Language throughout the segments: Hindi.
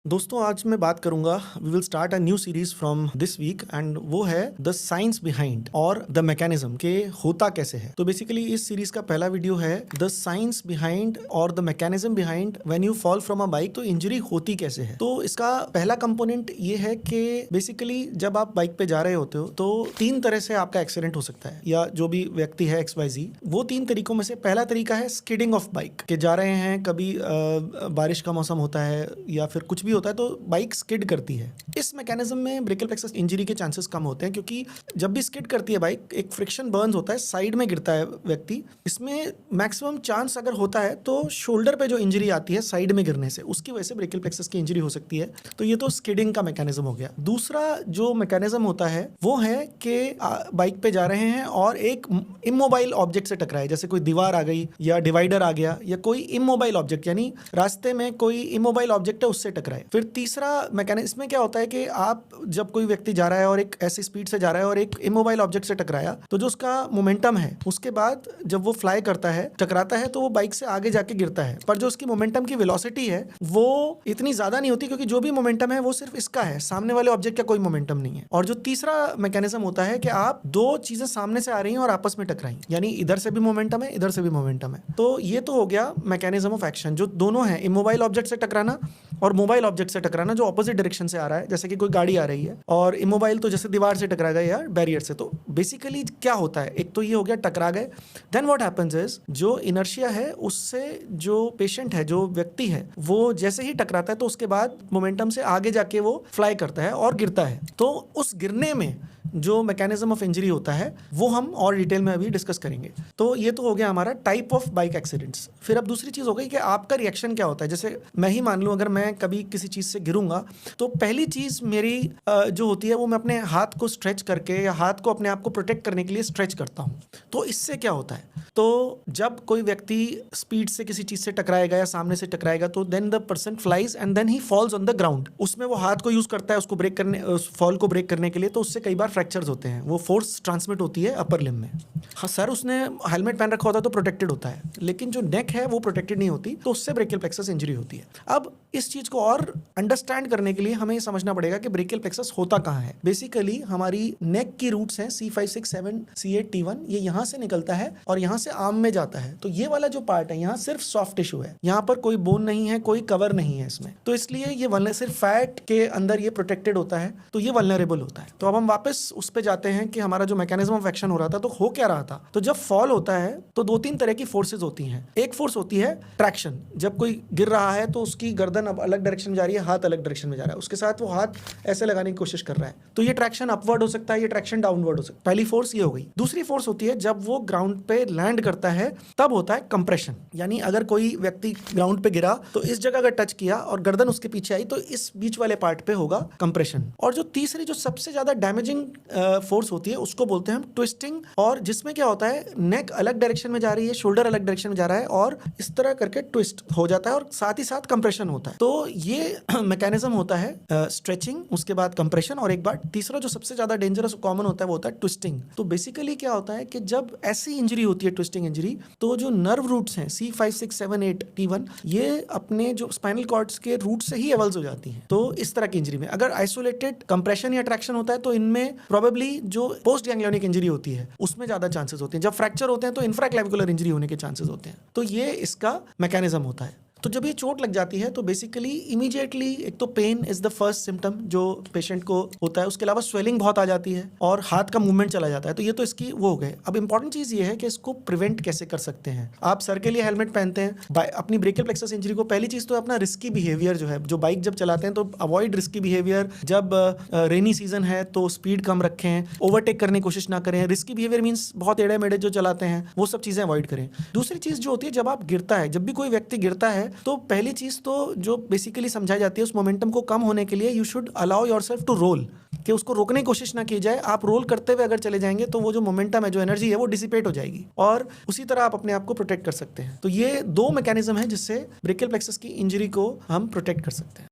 दोस्तों आज मैं बात करूंगा we will start a new series from this week and वो है द साइंस बिहाइंड और द मैकेनिज्म के होता कैसे है। तो बेसिकली इस सीरीज का पहला वीडियो है द साइंस बिहाइंड और the mechanism behind when you fall from a bike, तो इंजरी होती कैसे है। तो इसका पहला कंपोनेंट ये है कि बेसिकली जब आप बाइक पे जा रहे होते हो तो तीन तरह से आपका एक्सीडेंट हो सकता है, या जो भी व्यक्ति है XYZ, वो तीन तरीकों में से पहला तरीका है स्किडिंग ऑफ बाइक, के जा रहे हैं, कभी बारिश का मौसम होता है या फिर कुछ भी होता है तो बाइक स्किड करती है। इस मैकेनिज्म में ब्रेकियल प्लेक्सस इंजरी के चांसेस कम होते हैं, क्योंकि जब भी स्किड करती है बाइक एक फ्रिक्शन बर्न्स होता है, साइड में गिरता है व्यक्ति। इसमें मैक्सिमम चांस अगर होता है तो शोल्डर पे जो इंजरी आती है साइड में गिरने से, उसकी वजह से ब्रेकियल प्लेक्सस की इंजरी हो सकती है। तो ये तो स्किडिंग का मैकेनिज्म हो गया। दूसरा जो मैकेनिज्म होता है वो है कि बाइक पे जा रहे हैं और एक इमोबाइल ऑब्जेक्ट से टकराए, जैसे कोई दीवार आ गई या डिवाइडर आ गया या कोई इमोबाइल ऑब्जेक्ट, यानी रास्ते में कोई इमोबाइल ऑब्जेक्ट है उससे टकराए। फिर तीसरा मैकेनिज्म, इसमें क्या होता है कि आप जब कोई व्यक्ति जा रहा है और एक ऐसी स्पीड से जा रहा है और एक इमोबाइल ऑब्जेक्ट से टकराया, तो जो उसका मोमेंटम है उसके बाद जब वो फ्लाई करता है, टकराता है, तो वो बाइक से आगे जाके गिरता है। पर जो उसकी मोमेंटम की वेलोसिटी है वो इतनी ज्यादा नहीं होती, क्योंकि जो भी मोमेंटम है वो सिर्फ इसका है, सामने वाले ऑब्जेक्ट का कोई मोमेंटम नहीं है। और जो तीसरा मैकेनिज्म होता है कि आप दो चीजें सामने से आ रही हैं और आपस में टकराई, यानी इधर से भी मोमेंटम है, इधर से भी मोमेंटम है। तो ये तो हो गया मैकेनिज्म ऑफ एक्शन, जो दोनों है, इमोबाइल ऑब्जेक्ट से टकराना और मोबाइल ऑब्जेक्ट से टकराना जो ऑपोजिट डायरेक्शन से आ रहा है, जैसे कि कोई गाड़ी आ रही है, और इमोबाइल तो जैसे दीवार से टकरा गए या बैरियर से। तो बेसिकली क्या होता है, एक तो ये हो गया टकरा गए, देन व्हाट हैपेंस इज जो इनर्शिया है उससे जो पेशेंट है, जो व्यक्ति है, वो जैसे ही टकराता है तो उसके बाद मोमेंटम से आगे जाके वो फ्लाई करता है और गिरता है। तो उस गिरने में जो मैकेनिज्म ऑफ इंजरी होता है वो हम और डिटेल में अभी डिस्कस करेंगे। तो ये तो हो गया हमारा टाइप ऑफ बाइक एक्सीडेंट्स। फिर अब दूसरी चीज हो गई कि आपका रिएक्शन क्या होता है। जैसे मैं ही मान लूं, अगर मैं कभी किसी चीज से गिरूंगा तो पहली चीज मेरी जो होती है वो मैं अपने हाथ को स्ट्रेच करके या हाथ को अपने आप को प्रोटेक्ट करने के लिए स्ट्रेच करता हूं। तो इससे क्या होता है, तो जब कोई व्यक्ति स्पीड से किसी चीज से टकराएगा या सामने से टकराएगा तो then the person flies and then he falls on the ground. उसमें वो हाथ को यूज करता है उसको ब्रेक करने, उस फॉल को ब्रेक करने के लिए। तो उससे कई बार फ्रैक्चर्स होते हैं, वो फोर्स ट्रांसमिट होती है अपर लिम्ब में। हाँ सर, उसने हेलमेट पहन रखा होता है तो प्रोटेक्टेड होता है, लेकिन जो नेक है वो प्रोटेक्टेड नहीं होती, तो उससे ब्रेकियल प्लेक्सस इंजरी होती है। अब इस चीज को और अंडरस्टैंड करने के लिए हमें ये समझना पड़ेगा कि ब्रेकियल प्लेक्सस होता कहाँ है। बेसिकली हमारी नेक की रूट्स हैं C5, C6, C7, C8, T1, ये यहाँ से निकलता है और यहाँ से आर्म में जाता है। तो ये वाला जो पार्ट है यहाँ सिर्फ सॉफ्ट टिश्यू है, यहाँ पर कोई बोन नहीं है, कोई कवर नहीं है इसमें। तो इसलिए ये सिर्फ फैट के अंदर ये प्रोटेक्टेड होता है, तो ये वल्नरेबल होता है। तो अब हम वापस उस पर जाते हैं कि हमारा जो मैकेनिज्म ऑफ एक्शन हो रहा था, तो हो क्या रहा था। तो जब फॉल होता है तो दो तीन तरह की फोर्सेज होती हैं। एक फोर्स होती है ट्रैक्शन, जब कोई गिर रहा है तो उसकी गर्दन अब अलग डायरेक्शन में जा रही है, हाथ अलग डायरेक्शन में जा रहा है, उसके साथ वो हाथ ऐसे लगाने की कोशिश कर रहा है, तो ये ट्रैक्शन अपवर्ड हो सकता है, ये ट्रैक्शन डाउनवर्ड हो सकता है। पहली फोर्स ये हो गई। दूसरी फोर्स होती है जब वो ग्राउंड पे लैंड करता है, तब होता है कंप्रेशन, यानी अगर कोई व्यक्ति ग्राउंड पे गिरा तो इस जगह अगर टच किया और गर्दन उसके पीछे आई तो इस बीच वाले पार्ट पे होगा कंप्रेशन। और जो तीसरी, जो सबसे ज्यादा डैमेजिंग फोर्स होती है, उसको बोलते हैं हम ट्विस्टिंग, और जिसमें क्या होता है नेक अलग डायरेक्शन में जा रही है, शोल्डर अलग डायरेक्शन में जा रहा है और इस तरह करके ट्विस्ट हो जाता है और साथ ही साथ कंप्रेशन होता है। तो ये मैकेनिज्म होता है स्ट्रेचिंग, उसके बाद कंप्रेशन, और एक बार तीसरा जो सबसे ज्यादा डेंजरस कॉमन होता है वो होता है ट्विस्टिंग। तो बेसिकली क्या होता है कि जब ऐसी इंजरी होती है, ट्विस्टिंग इंजरी, तो जो नर्व रूट्स हैं C5, C6, C7, C8, T1, ये अपने जो स्पाइनल कॉर्ड्स के रूट से ही एवल्स हो जाती हैं। तो इस तरह की इंजरी में अगर आइसोलेटेड कंप्रेशन या ट्रैक्शन होता है तो इनमें प्रोबेबली जो पोस्ट गैंग्लियोनिक इंजरी होती है उसमें ज्यादा चांसेस होते हैं। जब फ्रैक्चर होते हैं तो इंफ्राक्लेविकुलर इंजरी होने के चांसेस होते हैं। तो ये इसका मैकेनिज्म होता है। तो जब ये चोट लग जाती है तो बेसिकली इमीडिएटली एक तो pain is the first symptom जो पेशेंट को होता है, उसके अलावा स्वेलिंग बहुत आ जाती है और हाथ का मूवमेंट चला जाता है। तो ये तो इसकी वो हो गए। अब इंपॉर्टेंट चीज ये है कि इसको प्रिवेंट कैसे कर सकते हैं। आप सर के लिए हेलमेट पहनते हैं, अपनी ब्रेकियल प्लेक्सस इंजरी को, पहली चीज तो अपना रिस्की बिहेवियर जो है, जो बाइक जब चलाते हैं तो अवॉइड रिस्की बिहेवियर। जब रेनी सीजन है तो स्पीड कम रखें, ओवरटेक करने की कोशिश ना करें। रिस्की बिहेवियर मीन्स बहुत एड़े मेढ़े जो चलाते हैं वो सब चीजें अवॉइड करें। दूसरी चीज जो होती है, जब आप गिरता है, जब भी कोई व्यक्ति गिरता है तो पहली चीज तो जो बेसिकली समझाई जाती है, उस मोमेंटम को कम होने के लिए you should allow yourself to roll, कि उसको रोकने की कोशिश ना की जाए। आप रोल करते हुए अगर चले जाएंगे तो वो जो मोमेंटम है, जो एनर्जी है, वो डिसिपेट हो जाएगी और उसी तरह आप अपने आप को प्रोटेक्ट कर सकते हैं। तो ये दो मैकेनिज्म है जिससे ब्रेकियल प्लेक्सस की इंजरी को हम प्रोटेक्ट कर सकते हैं।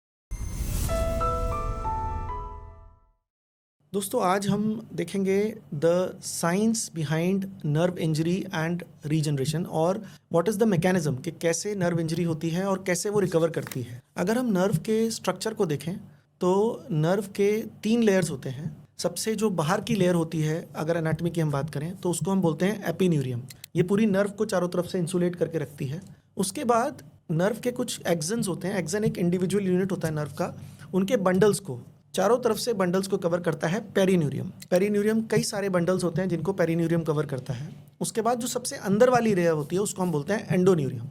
दोस्तों आज हम देखेंगे the science behind nerve injury and regeneration और व्हाट इज़ द मैकेनिज्म कि कैसे नर्व इंजरी होती है और कैसे वो रिकवर करती है। अगर हम नर्व के स्ट्रक्चर को देखें तो नर्व के 3 लेयर्स होते हैं। सबसे जो बाहर की लेयर होती है, अगर एनाटॉमी की हम बात करें तो उसको हम बोलते हैं एपिन्यूरियम। ये पूरी नर्व को चारों तरफ से इंसुलेट करके रखती है। उसके बाद नर्व के कुछ एक्सन्स होते हैं। एक्सन एक इंडिविजुअल यूनिट होता है नर्व का, उनके बंडल्स को चारों तरफ से बंडल्स को कवर करता है पेरिन्यूरियम। पेरिन्यूरियम कई सारे बंडल्स होते हैं जिनको पेरिन्यूरियम कवर करता है। उसके बाद जो सबसे अंदर वाली लेयर होती है उसको हम बोलते हैं एंडोन्यूरियम।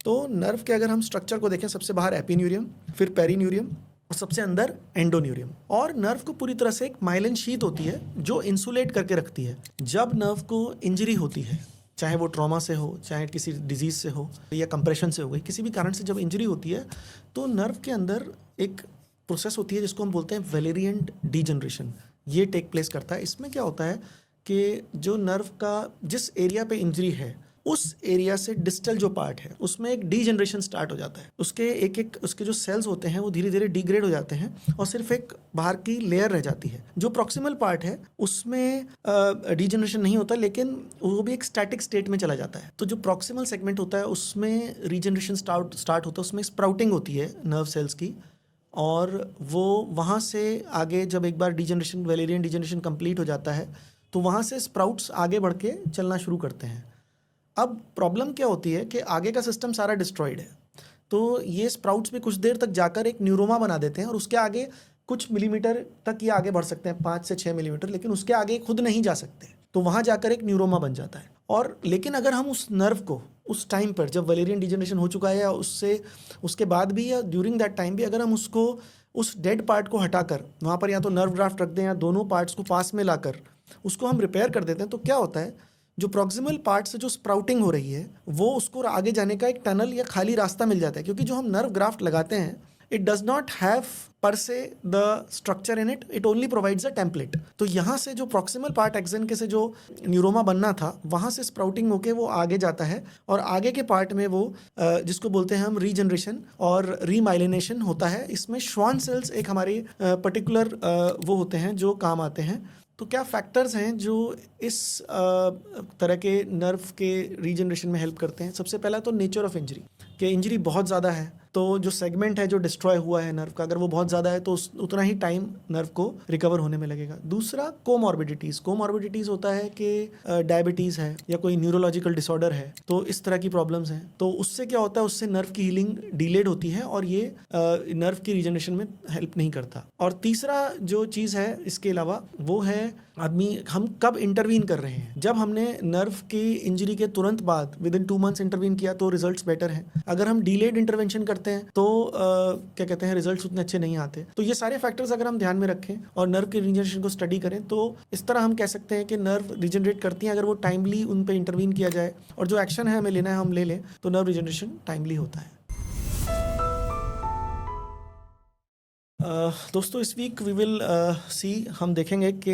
तो नर्व के अगर हम स्ट्रक्चर को देखें, सबसे बाहर एपिन्यूरियम, फिर पेरिन्यूरियम और सबसे अंदर एंडोन्यूरियम। और नर्व को पूरी तरह से एक माइलिन शीथ होती है जो इंसुलेट करके रखती है। जब नर्व को इंजरी होती है, चाहे वो ट्रॉमा से हो, चाहे किसी डिजीज से हो या कंप्रेशन से हो गई, किसी भी कारण से जब इंजरी होती है तो नर्व के अंदर एक प्रोसेस होती है जिसको हम बोलते हैं वेलेरिएंट डीजनरेशन। ये टेक प्लेस करता है। इसमें क्या होता है कि जो नर्व का जिस एरिया पे इंजरी है उस एरिया से डिस्टल जो पार्ट है उसमें एक डीजनरेशन स्टार्ट हो जाता है। उसके जो सेल्स होते हैं वो धीरे धीरे डिग्रेड हो जाते हैं और सिर्फ एक बाहर की लेयर रह जाती है। जो प्रॉक्सिमल पार्ट है उसमें डीजनरेशन नहीं होता, लेकिन वो भी एक स्टैटिक स्टेट में चला जाता है। तो जो प्रॉक्सिमल सेगमेंट होता है उसमें रीजनरेशन स्टार्ट होता है, उसमें स्प्राउटिंग होती है नर्व सेल्स की, और वो वहाँ से आगे जब एक बार डीजनरेशन वेलेरियन डीजनरेशन कंप्लीट हो जाता है तो वहाँ से स्प्राउट्स आगे बढ़ के चलना शुरू करते हैं। अब प्रॉब्लम क्या होती है कि आगे का सिस्टम सारा डिस्ट्रॉयड है, तो ये स्प्राउट्स भी कुछ देर तक जाकर एक न्यूरोमा बना देते हैं और उसके आगे कुछ मिलीमीटर तक ये आगे बढ़ सकते हैं, 5 से 6 मिलीमीटर, लेकिन उसके आगे खुद नहीं जा सकते। तो वहाँ जाकर एक न्यूरोमा बन जाता है। और लेकिन अगर हम उस नर्व को उस टाइम पर जब वेलेरियन डिजनरेशन हो चुका है या उसके बाद भी या ड्यूरिंग दैट टाइम भी अगर हम उसको उस डेड पार्ट को हटाकर वहाँ पर या तो नर्व ग्राफ्ट रख दें या दोनों पार्ट्स को पास में लाकर उसको हम रिपेयर कर देते हैं, तो क्या होता है, जो प्रॉक्सिमल पार्ट से जो स्प्राउटिंग हो रही है वो उसको आगे जाने का एक टनल या खाली रास्ता मिल जाता है। क्योंकि जो हम नर्व ग्राफ्ट लगाते हैं इट डज नॉट हैव पर से the structure in it only provides a template. तो यहाँ से जो प्रॉक्सिमल पार्ट एक्सन के से जो न्यूरोमा बनना था वहाँ से स्प्राउटिंग होके वो आगे जाता है और आगे के पार्ट में वो जिसको बोलते हैं हम रीजनरेशन और रीमाइलिनेशन होता है। इसमें श्वान सेल्स एक हमारे पर्टिकुलर वो होते हैं जो काम आते हैं। तो क्या फैक्टर्स हैं जो इस तरह के नर्व के रीजनरेशन में हेल्प करते हैं? सबसे पहला तो नेचर ऑफ इंजरी, कि इंजरी बहुत ज़्यादा है तो जो सेगमेंट है जो डिस्ट्रॉय हुआ है नर्व का, अगर वो बहुत ज़्यादा है तो उतना ही टाइम नर्व को रिकवर होने में लगेगा। दूसरा कोमॉर्बिडिटीज़ होता है कि डायबिटीज़ है या कोई न्यूरोलॉजिकल डिसऑर्डर है, तो इस तरह की प्रॉब्लम्स हैं। तो उससे क्या होता है, उससे नर्व की हीलिंग डिलेड होती है और ये नर्व की रीजनरेशन में हेल्प नहीं करता। और तीसरा जो चीज़ है इसके अलावा वो है हम कब इंटरवीन कर रहे हैं। जब हमने नर्व की इंजरी के तुरंत बाद विदिन 2 मंथ्स इंटरवीन किया तो रिजल्ट्स बेटर हैं। अगर हम डिलेड इंटरवेंशन करते हैं तो क्या कहते हैं, रिजल्ट्स उतने अच्छे नहीं आते। तो ये सारे फैक्टर्स अगर हम ध्यान में रखें और नर्व के रीजनरेशन को स्टडी करें तो इस तरह हम कह सकते हैं कि नर्व रीजनरेट करती हैं अगर वो टाइमली उन पे इंटरवीन किया जाए और जो एक्शन है हमें लेना है हम ले लें तो नर्व रीजनरेशन टाइमली होता है। दोस्तों इस वीक वी विल सी, हम देखेंगे कि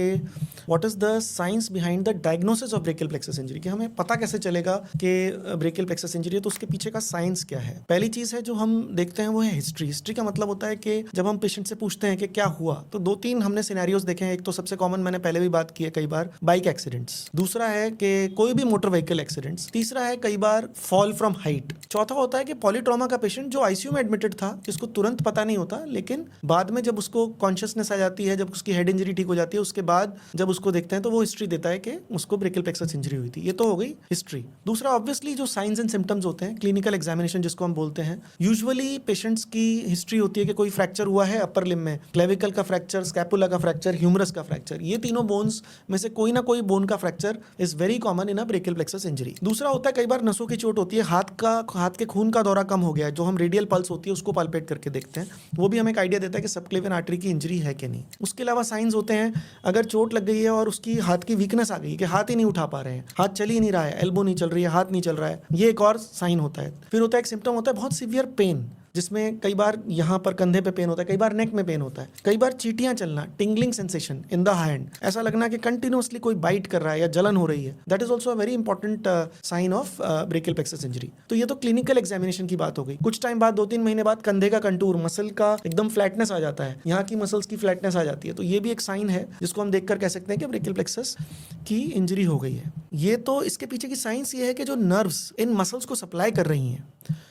what is the science behind the diagnosis of brachial plexus injury, कि हमें पता कैसे चलेगा कि ब्रेकियल प्लेक्सस इंजरी है, तो उसके पीछे का साइंस क्या है। पहली चीज़ है जो हम देखते हैं वो है हिस्ट्री का मतलब होता है कि जब हम पेशेंट से पूछते हैं कि क्या हुआ, तो 2-3 हमने सिनेरियोज देखे हैं। एक तो सबसे कॉमन मैंने पहले भी बात की है कई बार, बाइक एक्सीडेंट्स। दूसरा है कि कोई भी मोटर व्हीकल एक्सीडेंट्स। तीसरा है कई बार फॉल फ्रॉम हाइट। चौथा होता है कि पॉलीट्रॉमा का पेशेंट जो आईसीयू में एडमिटेड था, जिसको तुरंत पता नहीं होता, लेकिन बाद में जब उसको कॉन्शियसनेस आ जाती है, जब उसकी हेड इंजरी ठीक हो जाती है, उसके बाद जब उसको देखते हैं तो वो हिस्ट्री देता है कि उसको ब्रेकियल प्लेक्सस इंजरी हुई थी। ये तो हो गई हिस्ट्री। दूसरा ऑब्वियसली जो साइंस एंड सिम्टम्स होते हैं, क्लिनिकल एग्जामिनेशन जिसको हम बोलते हैं। यूजुअली पेशेंट्स की हिस्ट्री होती है कि कोई फ्रैक्चर हुआ है अपर लिम्ब में, क्लेविकल का फ्रैक्चर, स्कैपुला का फ्रैक्चर, ह्यूमरस का फ्रैक्चर। ये तीनों बोन्स में से कोई ना कोई बोन का fracture is very common in a brachial plexus injury. दूसरा होता है कई बार नसों की चोट होती है, हाथ के खून का दौरा कम हो गया है, जो हम रेडियल पल्स होती है उसको पाल्पेट करके देखते हैं, वो भी हमें एक आइडिया देता है कि सबक्लेवियन आर्टरी की इंजरी है कि नहीं। उसके अलावा साइंस होते हैं, अगर चोट लग गई है और उसकी हाथ की वीकनेस आ गई कि हाथ ही नहीं उठा पा रहे हैं, हाथ चल ही नहीं रहा है, एल्बो नहीं चल रही है, हाथ नहीं चल रहा है, ये एक और साइन होता है। फिर होता है एक सिम्टम होता है बहुत सीवियर पेन, जिसमें कई बार यहाँ पर कंधे पे पेन होता है, कई बार नेक में पेन होता है, कई बार चींटियां चलना, tingling sensation in the hand, ऐसा लगना कि कंटिन्यूअसली कोई बाइट कर रहा है या जलन हो रही है। That is also a very important sign of brachial plexus injury. तो ये तो क्लिनिकल एग्जामिनेशन की बात हो गई। कुछ टाइम बाद 2-3 महीने बाद कंधे का कंटूर, मसल का एकदम फ्लैटनेस आ जाता है, यहाँ की मसल्स की फ्लैटनेस आ जाती है, तो ये भी एक साइन है जिसको हम देखकर कह सकते हैं कि ब्रेकियल प्लेक्सस की इंजरी हो गई है। ये तो इसके पीछे की साइंस ये है कि जो नर्व्स इन मसल्स को सप्लाई कर रही हैं,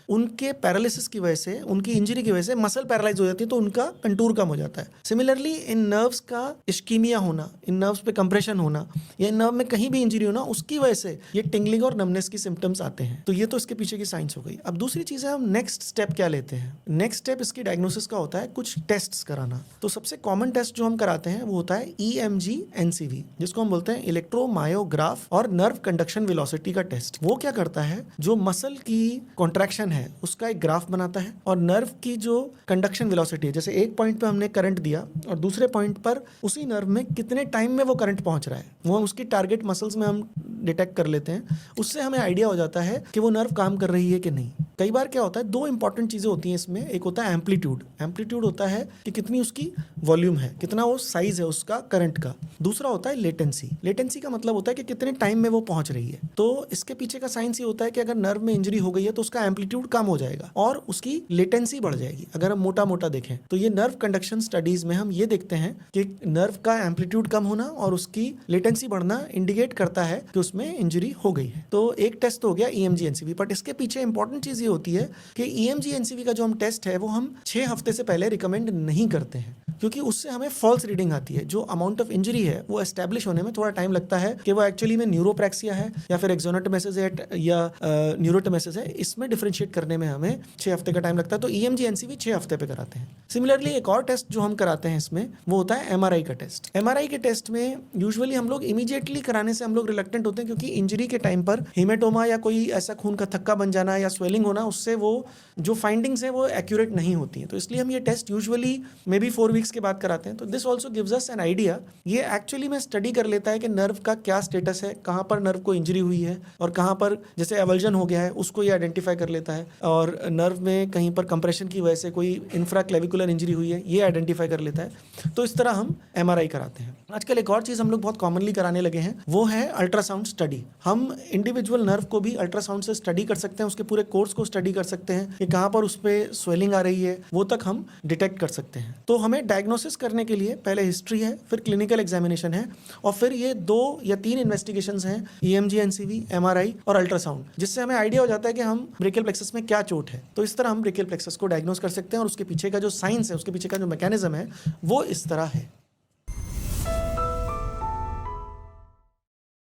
उनके पैरालिसिस की वजह से, उनकी इंजरी की वजह से मसल पैरालाइज हो जाती है, तो उनका कंटूर कम हो जाता है। सिमिलरली इन नर्व्स का इश्कीमिया होना, इन नर्व्स पे कंप्रेशन होना या इन नर्व में कहीं भी इंजरी होना, उसकी वजह से ये टिंगलिंग और नमनेस की सिम्टम्स आते हैं। तो ये तो इसके पीछे की साइंस हो गई। अब दूसरी चीज़ है, हम नेक्स्ट स्टेप क्या लेते हैं। नेक्स्ट स्टेप इसकी डायग्नोसिस का होता है कुछ टेस्ट्स कराना। तो सबसे कॉमन टेस्ट जो हम कराते हैं वो होता है EMG NCV, जिसको हम बोलते हैं इलेक्ट्रोमायोग्राफ और नर्व कंडक्शन वेलोसिटी का टेस्ट। वो क्या करता है, जो मसल की कॉन्ट्रैक्शन है उसका एक ग्राफ बनाता है और नर्व की जो कंडक्शन वेलोसिटी है, जैसे एक पॉइंट पे हमने करंट दिया और दूसरे पॉइंट पर उसी नर्व में कितने टाइम में वो करंट पहुंच रहा है, वो उसकी टारगेट मसल्स में हम डिटेक्ट कर लेते हैं। उससे हमें आइडिया हो जाता है कि वो नर्व काम कर रही है कि नहीं। कई बार क्या होता है, दो इंपॉर्टेंट चीजें होती हैं इसमें। एक होता है एम्पलीट्यूड। एम्पलीट्यूड होता है कि कितनी उसकी वॉल्यूम है, कितना वो साइज है उसका करंट का। दूसरा होता है लेटेंसी। लेटेंसी का मतलब होता है कि कितने टाइम में वो पहुंच रही है। तो इसके पीछे का साइंस ये होता है कि अगर नर्व में इंजरी हो गई है तो उसका एम्पलीट्यूड कम हो जाएगा और उसकी लेटेंसी बढ़ जाएगी। अगर हम मोटा मोटा देखें तो ये नर्व कंडक्शन स्टडीज में हम ये देखते हैं कि नर्व का एम्पलीट्यूड कम होना और उसकी लेटेंसी बढ़ना इंडिकेट करता है कि उसमें इंजरी हो गई है। तो एक टेस्ट तो हो गया EMG NCV, बट इसके पीछे इंपॉर्टेंट चीज ये होती है कि EMG NCV का जो हम टेस्ट है वो हम 6 हफ्ते से पहले रिकमेंड नहीं करते हैं, क्योंकि उससे हमें फॉल्स रीडिंग आती है। जो अमाउंट ऑफ इंजरी है वो एस्टैब्लिश होने में थोड़ा टाइम लगता है कि वो एक्चुअली में न्यूरोप्रैक्सिया है या फिर एक्सोनोटोमेसिस है या न्यूरोटोमेसिस है। इसमें डिफरेंशिएट करने में हमें 6 हफ्ते का टाइम लगता है। तो EMG NCV 6 हफ्ते पे कराते हैं। सिमिलरली एक और टेस्ट जो हम कराते हैं इसमें वो होता है MRI का टेस्ट। MRI के टेस्ट में यूजुअली हम लोग इमीडिएटली कराने से हम लोग रिलक्टेंट होते हैं, क्योंकि इंजरी के टाइम पर हेमेटोमा या कोई ऐसा खून का थक्का बन जाना या स्वेलिंग होना, उससे वो जो फाइंडिंग्स है वो एक्यूरेट नहीं होती हैं। तो इसलिए हम ये test usually may be 4 weeks के बाद कराते हैं। तो this also gives us an idea. ये एक्चुअली में स्टडी कर लेता है कि नर्व का क्या स्टेटस है, कहाँ पर नर्व को इंजरी हुई है और कहाँ पर जैसे एवल्जन हो गया है उसको ये आइडेंटिफाई कर लेता है, और नर्व में कहीं पर कंप्रेशन की वजह से कोई इंफ्राक्लेविकुलर इंजरी हुई है ये आइडेंटिफाई कर लेता है। तो इस तरह हम MRI कराते हैं। आजकल एक और चीज़ हम लोग बहुत कॉमनली कराने लगे हैं, वो है अल्ट्रासाउंड स्टडी। हम इंडिविजुअल नर्व को भी अल्ट्रासाउंड से स्टडी कर सकते हैं, उसके पूरे कोर्स को स्टडी कर सकते हैं कि कहाँ पर उस पर स्वेलिंग आ रही है, वो तक हम डिटेक्ट कर सकते हैं। तो हमें डायग्नोसिस करने के लिए पहले हिस्ट्री है, फिर क्लिनिकल एग्जामिनेशन है और फिर ये 2 या 3 इन्वेस्टिगेशंस हैं, EMG NCV, MRI और अल्ट्रासाउंड, जिससे हमें आइडिया हो जाता है कि हम ब्रेकियल प्लेक्सस में क्या चोट है। तो इस तरह हम ब्रेकियल प्लेक्सस को डायग्नोस कर सकते हैं और उसके पीछे का जो साइंस है, उसके पीछे का जो मैकेनिज्म है वो इस तरह है।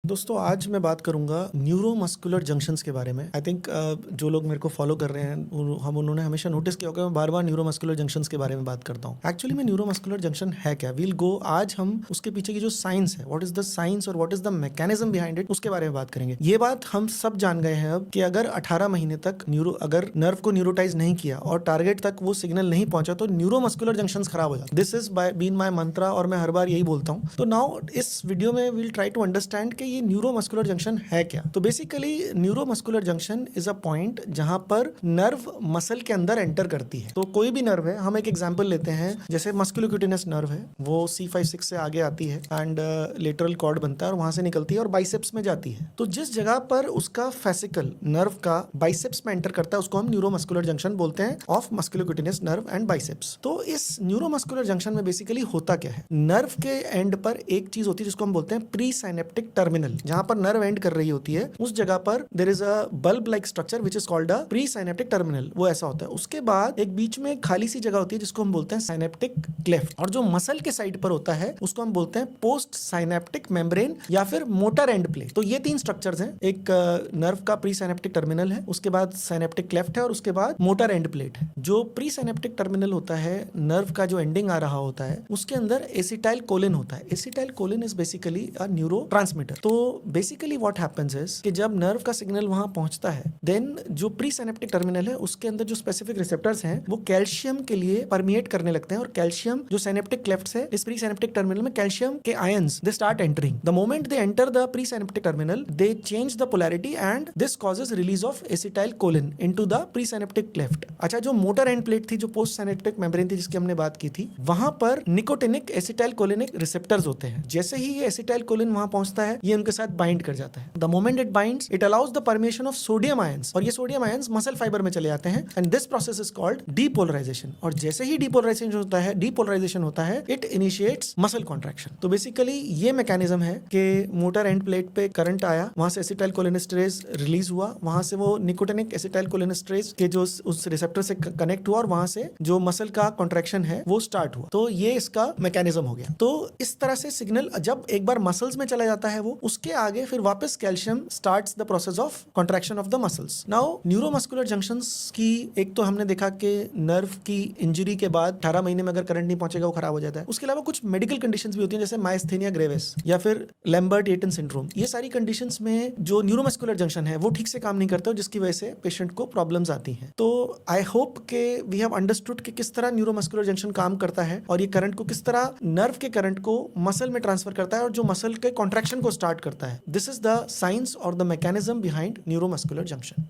दोस्तों आज मैं बात करूंगा न्यूरोमस्कुलर जंक्शंस के बारे में। आई थिंक जो लोग मेरे को फॉलो कर रहे हैं उन्होंने हमेशा नोटिस किया होगा मैं बार बार न्यूरोमस्कुलर जंक्शंस के बारे में बात करता हूँ। एक्चुअली में न्यूरोमस्कुलर जंक्शन है क्या, वील गो आज हम उसके पीछे की जो साइंस है, व्हाट इज द साइंस और what is the mechanism behind it, उसके बारे में बात करेंगे। ये बात हम सब जान गए हैं अब कि अगर 18 महीने तक अगर नर्व को न्यूरोटाइज नहीं किया और टारगेट तक वो सिग्नल नहीं पहुंचा तो न्यूरोमस्कुलर जंक्शंस खराब हो जाते। दिस इज बीन माय मंत्रा और मैं हर बार यही बोलता हूँ। तो नाउ इस वीडियो में वील ट्राई टू अंडरस्टैंड कि ये न्यूरोमस्कुलर जंक्शन है क्या। तो basically neuromuscular junction is a point जहां पर नर्व मसल के अंदर एंटर करती है। तो कोई भी नर्व है, हम एक एग्जांपल लेते हैं, जैसे मस्कुलोक्यूटेनस नर्व है, वो C5-6 से आगे आती है एंड लेटरल कॉर्ड बनता है और वहां से निकलती है और बाइसेप्स में जाती है। तो जिस जगह पर उसका फेसिकल नर्व का बाइसेप्स में एंटर करता है उसको हम न्यूरोमस्कुलर जंक्शन बोलते हैं ऑफ मस्कुलोक्यूटेनस नर्व एंड बाइसेप्स। तो इस न्यूरोमस्कुलर जंक्शन में बेसिकली होता क्या है, नर्व के एंड पर एक चीज होती है जिसको हम बोलते हैं प्री साइनेप्टिक टर्मिनल। जहां पर नर्व एंड कर रही होती है उस जगह पर there is a bulb like structure which is called a presynaptic terminal. वो ऐसा होता है। उसके बाद एक बीच में खाली सी जगह होती है जिसको हम बोलते हैं साइनेप्टिक क्लेफ्ट, और जो मसल के साइड पर होता है उसको हम बोलते हैं पोस्ट साइनेप्टिक मेम्ब्रेन या फिर मोटर एंड प्लेट। तो ये 3 स्ट्रक्चर्स हैं। एक नर्व का प्री साइनेप्टिक टर्मिनल है, उसके बाद साइनेप्टिक क्लेफ्ट है और उसके बाद मोटर एंड प्लेट है। जो प्री साइनेप्टिक टर्मिनल होता है, नर्व का जो एंडिंग आ रहा होता है उसके अंदर एसिटाइल कोलिन होता है। Acetyl choline is basically a neurotransmitter. तो बेसिकली व्हाट हैपेंस इज कि जब नर्व का सिग्नल वहां पहुंचता है, देन जो प्री सिनेप्टिक टर्मिनल है उसके अंदर जो स्पेसिफिक रिसेप्टर्स हैं वो कैल्शियम के लिए परमिएट करने लगते हैं, और कैल्शियम जो सिनेप्टिक क्लेफ्ट्स है इस प्री सिनेप्टिक टर्मिनल में कैल्शियम के ions they start entering. The moment they enter the pre synaptic terminal they change the polarity and this causes release of acetyl choline into the pre synaptic cleft. अच्छा, जो मोटर एंड प्लेट थी, जो पोस्ट सिनेप्टिक मेम्ब्रेन थी जिसकी हमने बात की थी, वहां पर निकोटिनिक एसिटाइल कोलिनिक रिसेप्टर्स होते हैं. जैसे ही ये एसिटाइल कोलिन वहां पहुंचता है, ये उनके साथ बाइंड कर जाता है. The moment it binds it allows the permission of sodium ions, और ये सोडियम आयंस मसल फाइबर में चले जाते हैं, and this process is called depolarization. और जैसे ही डीपोलराइजेशन होता है इट इनिशिएट्स मसल कॉन्ट्रैक्शन. तो बेसिकली ये मैकेनिज्म है कि मोटर एंड प्लेट पे करंट आया, वहां से एसिटाइल कोलिनेस्टरेज रिलीज हुआ, वहां से वो निकोटिनिक एसिटाइल कोलिनेस्टरेज के जो उस रिसेप्टर से कनेक्ट हुआ, और वहां से जो मसल का कॉन्ट्रैक्शन है वो स्टार्ट हुआ. तो ये इसका मैकेनिज्म हो गया. तो इस तरह से सिग्नल जब एक बार मसल्स में चला जाता है, वो उसके आगे फिर वापस calcium starts the process of contraction of the muscles. Now neuromuscular junctions की एक तो हमने देखा कि नर्व की इंजरी के बाद 18 महीने में अगर करंट नहीं पहुंचेगा वो खराब हो जाता है. उसके अलावा कुछ मेडिकल कंडीशंस भी होती हैं, जैसे माइस्थेनिया ग्रेविस या फिर लैम्बर्ट-एटन सिंड्रोम. ये सारी कंडीशंस में जो न्यूरोमस्कुलर जंक्शन है वो ठीक से काम नहीं करता, जिसकी वजह से पेशेंट को प्रॉब्लम्स आती हैं. तो आई होप के वी हैव अंडरस्टूड कि किस तरह न्यूरोमस्कुलर जंक्शन काम करता है, और ये करंट को किस तरह, नर्व के करंट को मसल में ट्रांसफर करता है, और जो मसल के कॉन्ट्रैक्शन को स्टार्ट करता है. दिस इज द साइंस और the mechanism behind neuromuscular junction.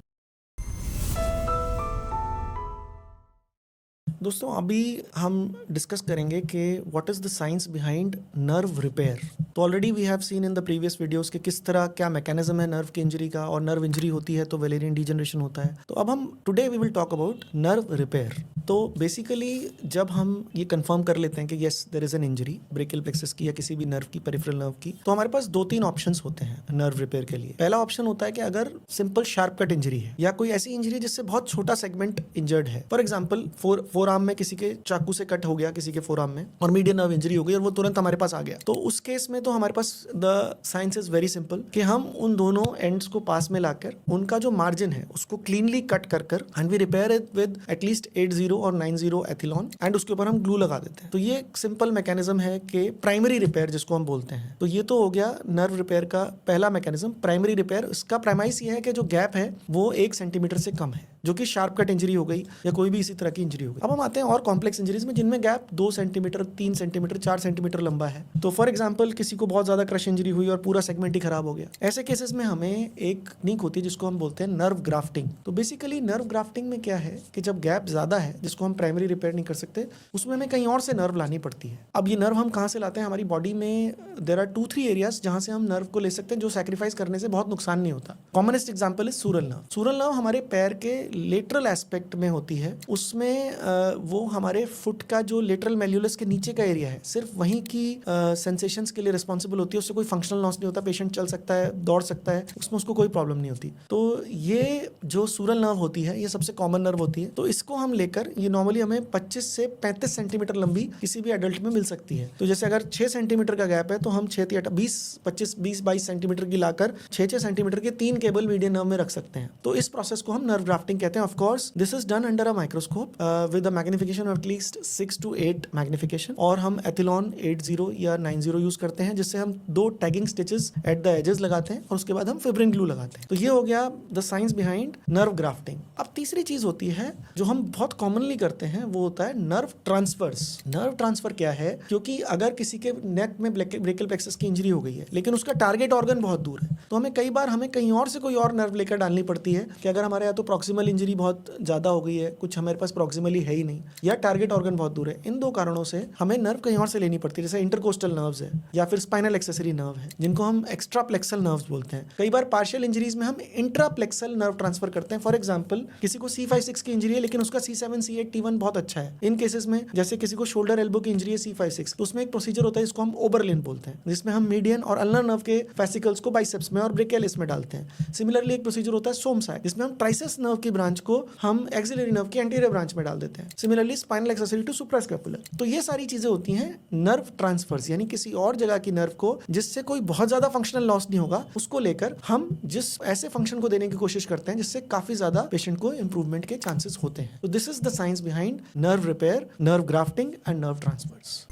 दोस्तों, अभी हम डिस्कस करेंगे कि what is the science behind nerve repair. तो already we have seen in the previous videos कि किस तरह क्या मैकेनिज्म है नर्व की इंजरी का, और नर्व इंजरी होती है तो वेलेरियन डीजनरेशन होता है. तो अब हम today we will talk about nerve repair. तो बेसिकली जब हम ये कंफर्म कर लेते हैं कि yes there is an injury brachial plexus की या किसी भी नर्व की, पेरिफेरल नर्व की, तो हमारे पास 2-3 ऑप्शंस होते हैं नर्व रिपेयर के लिए. पहला ऑप्शन होता है कि अगर सिंपल शार्प कट इंजरी है, या कोई ऐसी इंजरी जिससे बहुत छोटा सेगमेंट इंजर्ड है. फॉर एग्जाम्पल फोर आर्म में किसी के चाकू से कट हो गया, किसी के फोर आर्म में, और मीडियन नर्व इंजरी हो गई, और वो तुरंत हमारे पास आ गया. तो उस केस में तो हमारे पास the science is very simple कि हम उन दोनों एंड्स को पास में लाकर उनका जो मार्जिन है उसको क्लीनली कट कर and we repair it with at least 80 और 90 एथिलॉन, एंड उसके ऊपर हम ग्लू लगा देते हैं. तो ये एक सिंपल मैकेनिज्म है कि प्राइमरी रिपेयर जिसको हम बोलते हैं. तो ये तो हो गया नर्व रिपेयर का पहला मैकेनिज्म, प्राइमरी रिपेयर. इसका प्राइमाइस ये है कि जो गैप है वो 1 सेंटीमीटर से कम है, जो कि शार्प कट इंजरी हो गई या कोई भी इसी तरह की इंजरी हो गई. अब हम आते हैं और कॉम्प्लेक्स इंजरीज में जिनमें गैप 2 सेंटीमीटर, 3 सेंटीमीटर, 4 सेंटीमीटर लंबा है. तो फॉर एग्जांपल किसी को बहुत ज्यादा क्रश इंजरी हुई और पूरा सेगमेंट ही खराब हो गया. ऐसे केसेस में हमें एक टेक्निक होती है जिसको हम बोलते हैं नर्व ग्राफ्टिंग. तो बेसिकली नर्व ग्राफ्टिंग में क्या है कि जब गैप ज्यादा है जिसको हम प्राइमरी रिपेयर नहीं कर सकते, उसमें हमें कहीं और से नर्व लानी पड़ती है. अब ये नर्व हम कहाँ से लाते हैं? हमारी बॉडी में देयर आर 2-3 एरियाज जहां से हम नर्व को ले सकते हैं, जो सैक्रिफाइस करने से बहुत नुकसान नहीं होता. Commonest example is sural nerve. Sural nerve हमारे पैर के लेटरल एस्पेक्ट में होती है. उसमें वो हमारे फुट का जो लेटरल मेल्यूलस के नीचे का एरिया है, सिर्फ वहीं की सेंसेशंस के लिए रिस्पॉन्सिबल होती है. उससे कोई फंक्शनल लॉस नहीं होता, पेशेंट चल सकता है, दौड़ सकता है, उसमें उसको कोई प्रॉब्लम नहीं होती. तो ये जो सूरल नर्व होती है ये सबसे कॉमन नर्व होती है. तो इसको हम लेकर, ये नॉर्मली हमें 25 से 35 सेंटीमीटर लंबी किसी भी एडल्ट में मिल सकती है. तो जैसे अगर 6 सेंटीमीटर का गैप है तो हम 20-22 सेंटीमीटर की लाकर 6 सेंटीमीटर के 3 केबल मीडियन नर्व में रख सकते हैं. तो इस प्रोसेस को हम नर्व ग्राफ्टिंग कहते हैं. Of course this is done under a microscope with a magnification of at least 6 to 8 magnification, और हम एथिलॉन 80 या 90 यूज करते हैं, जिससे हम 2 tagging stitches at the edges लगाते हैं और उसके बाद हम फिब्रिन ग्लू लगाते हैं. तो ये हो गया the science behind nerve grafting. अब तीसरी चीज होती है जो हम बहुत कॉमनली करते हैं, वो होता है नर्व ट्रांसफर्स. नर्व ट्रांसफर क्या है? क्योंकि अगर किसी के नेक में ब्रेकियल प्लेक्सस की इंजरी हो गई है लेकिन उसका टारगेट ऑर्गन बहुत दूर है, तो हमें कई बार कहीं और से कोई और नर्व लेकर डालनी पड़ती है कि अगर हमारे यहाँ तो प्रॉक्सिमल इंजरी बहुत ज्यादा हो गई है, कुछ हमारे पास प्रॉक्सिमली है ही नहीं, या टारगेट ऑर्गन बहुत दूर है. इन 2 कारणों से हमें नर्व कहीं और से लेनी पड़ती है, जैसे इंटरकोस्टल नर्व्स है या फिर स्पाइनल एक्सेसरी नर्व है, जिनको हम एक्स्ट्रा प्लेक्सल नर्व्स बोलते हैं. कई बार पार्शियल इंजरीज में हम इंट्रा प्लेक्सल नर्व ट्रांसफर करते हैं. फॉर एग्जांपल किसी को C5-6 की इंजरी है लेकिन उसका C7, C8, T1 बहुत अच्छा है. इन केसेस में जैसे किसी को शोल्डर एल्बो की इंजरी है C5-6, तो उसमें एक प्रोसीजर होता है जिसको हम ओबरलिन बोलते हैं, जिसमें हम मीडियन और अल्नर नर्व के फेसिकल्स को बाइसेप्स में और ब्रेकियलिस में डालते हैं. सिमिलरली एक प्रोसीजर होता है सोमसाई, जिसमें हम ट्राइसेप्स नर्व की ब्रांच को हम एक्सिलरी नर्व की एंटीरियर ब्रांच में डाल देते हैं. Similarly spinal accessory to suprascapular. तो ये सारी चीजें होती हैं नर्व ट्रांसफर्स, यानी किसी और जगह की नर्व को जिससे कोई बहुत ज्यादा फंक्शनल लॉस नहीं होगा, उसको लेकर हम जिस ऐसे फंक्शन को देने की कोशिश करते हैं जिससे काफी ज्यादा पेशेंट को इंप्रूवमेंट के चांसेस होते हैं. तो this is the science behind nerve repair, nerve grafting and nerve transfers.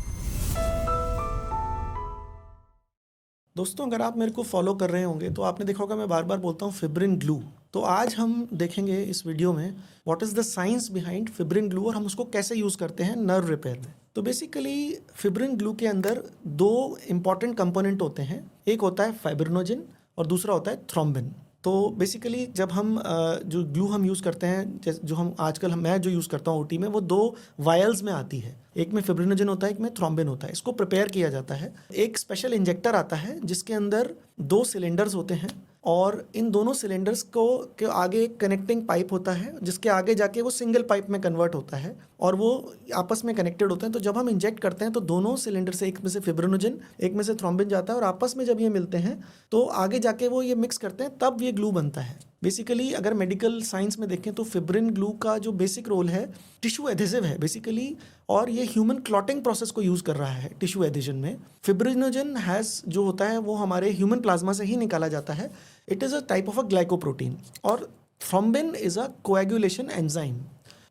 दोस्तों अगर आप मेरे को फॉलो कर रहे होंगे तो आपने देखा होगा मैं बार बार बोलता हूँ फिब्रिन ग्लू। तो आज हम देखेंगे इस वीडियो में what is the science behind fibrin glue और हम उसको कैसे यूज़ करते हैं नर्व रिपेयर में। तो बेसिकली फिब्रिन ग्लू के अंदर दो इंपॉर्टेंट कंपोनेंट होते हैं, एक होता है फाइब्रिनोजिन और दूसरा होता है थ्रोम्बिन। तो बेसिकली जब हम जो ग्लू हम यूज़ करते हैं, जो हम आजकल मैं जो यूज़ करता हूँ ओटी में, वो दो वायल्स में आती है, एक में फिब्रिनोजन होता है, एक में थ्रोम्बिन होता है। इसको प्रिपेयर किया जाता है, एक स्पेशल इंजेक्टर आता है जिसके अंदर दो सिलेंडर्स होते हैं और इन दोनों सिलेंडर्स को के आगे एक कनेक्टिंग पाइप होता है जिसके आगे जाके वो सिंगल पाइप में कन्वर्ट होता है और वो आपस में कनेक्टेड होते हैं। तो जब हम इंजेक्ट करते हैं तो दोनों सिलेंडर से एक में से फिब्रिनोजन एक में से थ्रोम्बिन जाता है और आपस में जब ये मिलते हैं तो आगे जाके वो ये मिक्स करते हैं, तब ये ग्लू बनता है। बेसिकली अगर मेडिकल साइंस में देखें तो फिब्रिन ग्लू का जो बेसिक रोल है टिश्यू एडेसिव है बेसिकली, और ये ह्यूमन क्लॉटिंग प्रोसेस को यूज़ कर रहा है टिश्यू एडिशन में। फिब्रिनोजन हैज़ जो होता है वो हमारे ह्यूमन प्लाज्मा से ही निकाला जाता है। It is a type of a glycoprotein और thrombin is a coagulation enzyme.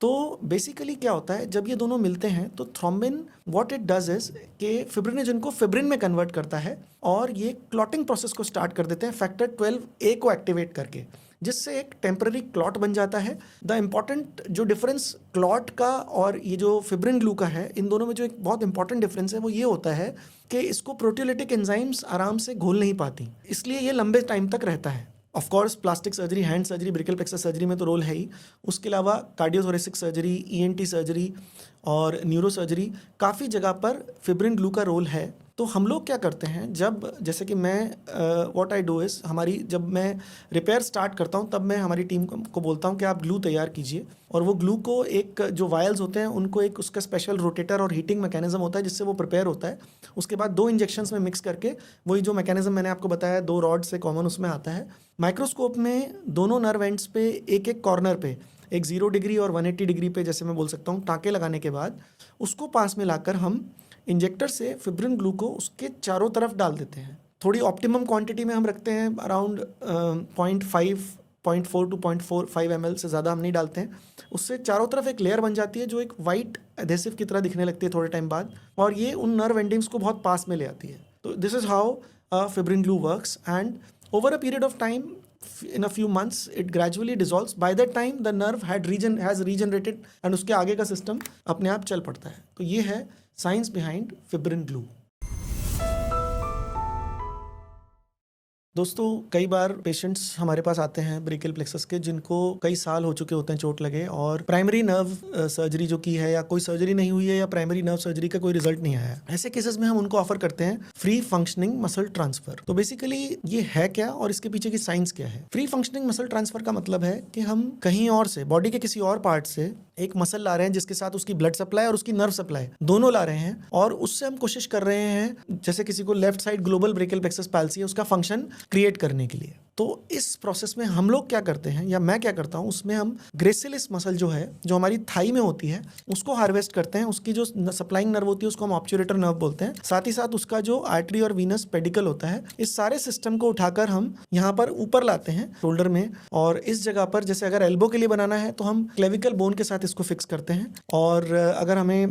तो बेसिकली क्या होता है जब ये दोनों मिलते हैं तो thrombin what it does is कि फिब्रिनोजन को फिब्रिन में कन्वर्ट करता है और ये क्लॉटिंग प्रोसेस को स्टार्ट कर देते हैं फैक्टर 12A को एक्टिवेट करके, जिससे एक टेम्पररी क्लॉट बन जाता है। द इम्पॉर्टेंट जो डिफरेंस क्लॉट का और ये जो फिब्रिन ग्लू का है, इन दोनों में जो एक बहुत इंपॉर्टेंट डिफरेंस है वो ये होता है कि इसको प्रोटियोलिटिक एंजाइम्स आराम से घोल नहीं पाती, इसलिए ये लंबे टाइम तक रहता है। Of course plastic surgery, hand surgery, brachial plexus surgery में तो रोल है ही, उसके अलावा कार्डियोथोरेसिक सर्जरी, ईएनटी सर्जरी और न्यूरो सर्जरी, काफ़ी जगह पर फिब्रिन ग्लू का रोल है। तो हम लोग क्या करते हैं, जब जैसे कि मैं व्हाट आई डू इज़ जब मैं रिपेयर स्टार्ट करता हूँ तब मैं हमारी टीम को बोलता हूँ कि आप ग्लू तैयार कीजिए और वो ग्लू को एक जो वायल्स होते हैं उनको एक उसका स्पेशल रोटेटर और हीटिंग मैकेनिज्म होता है जिससे वो प्रिपेयर होता है। उसके बाद 2 इंजेक्शंस में मिक्स करके वही जो मैकेनिज्म मैंने आपको बताया 2 रॉड से कॉमन उसमें आता है। माइक्रोस्कोप में दोनों नर्व एंड्स पे एक कॉर्नर पे एक 0 डिग्री और 180 डिग्री पे, जैसे मैं बोल सकता हूँ, टाँके लगाने के बाद उसको पास में लाकर हम इंजेक्टर से फिब्रिन ग्लू को उसके चारों तरफ डाल देते हैं। थोड़ी ऑप्टिमम क्वांटिटी में हम रखते हैं, अराउंड 0.4 टू 0.45 ml से ज़्यादा हम नहीं डालते हैं। उससे चारों तरफ एक लेयर बन जाती है जो एक वाइट एडेसिव की तरह दिखने लगती है थोड़े टाइम बाद, और ये उन नर्व एंडिंग्स को बहुत पास में ले आती है। तो this is how fibrin glue works and over a period of time in a few months it gradually dissolves. By that time the nerve has regenerated and उसके आगे का सिस्टम अपने आप चल पड़ता है। तो ये है साइंस बिहाइंड फिब्रिन ग्लू। दोस्तों कई बार पेशेंट्स हमारे पास आते हैं ब्रेकियल प्लेक्सस के जिनको कई साल हो चुके होते हैं चोट लगे और प्राइमरी नर्व सर्जरी जो की है या कोई सर्जरी नहीं हुई है या प्राइमरी नर्व सर्जरी का कोई रिजल्ट नहीं आया है। ऐसे केसेस में हम उनको ऑफर करते हैं फ्री फंक्शनिंग मसल ट्रांसफर। तो बेसिकली ये है क्या और इसके पीछे की साइंस क्या है? फ्री फंक्शनिंग मसल ट्रांसफर का मतलब है कि हम कहीं और से, बॉडी के किसी और पार्ट से एक मसल ला रहे हैं जिसके साथ उसकी ब्लड सप्लाई और उसकी नर्व सप्लाई दोनों ला रहे हैं और उससे हम कोशिश कर रहे हैं, जैसे किसी को left side global brachial plexus palsy है, उसका फंक्शन क्रिएट करने के लिए। तो इस प्रोसेस में हम लोग क्या करते हैं या मैं क्या करता हूं, उसमें हम ग्रेसिलिस मसल जो है जो हमारी थाई में होती है उसको हार्वेस्ट करते हैं। उसकी जो सप्लाइंग नर्व होती है उसको हम ऑब्चुरेटर नर्व बोलते हैं। साथ ही साथ उसका जो आर्टरी और वीनस पेडिकल होता है, इस सारे सिस्टम को उठाकर हम यहाँ पर ऊपर लाते हैं शोल्डर में, और इस जगह पर जैसे अगर एल्बो के लिए बनाना है तो हम क्लेविकल बोन के साथ इसको फिक्स करते हैं, और अगर हमें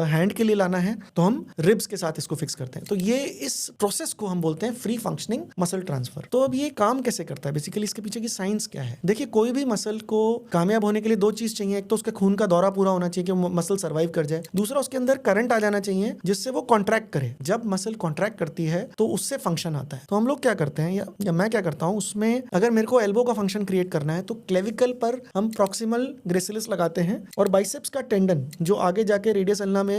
हैंड के लिए लाना है तो हम रिब्स के साथ इसको फिक्स करते हैं। तो ये इस प्रोसेस को हम बोलते हैं फ्री फंक्शनिंग मसल ट्रांसफर। तो अब ये काम कैसे करता है, बेसिकली इसके पीछे की साइंस क्या है? देखिए, कोई भी मसल को कामयाब होने के लिए 2 चीज चाहिए। एक तो उसके खून का दौरा पूरा होना चाहिए कि मसल सर्वाइव कर जाए, दूसरा उसके अंदर करंट आ जाना चाहिए जिससे वो कॉन्ट्रैक्ट करे। जब मसल कॉन्ट्रैक्ट करती है तो उससे फंक्शन आता है। तो हम लोग क्या करते हैं या मैं क्या करता हूं, उसमें अगर मेरे को एल्बो का फंक्शन क्रिएट करना है तो क्लेविकल पर हम प्रॉक्सिमल ग्रेसिलिस लगाते हैं और बाइसेप्स का टेंडन जो आगे जाके रेडियस अल्ना में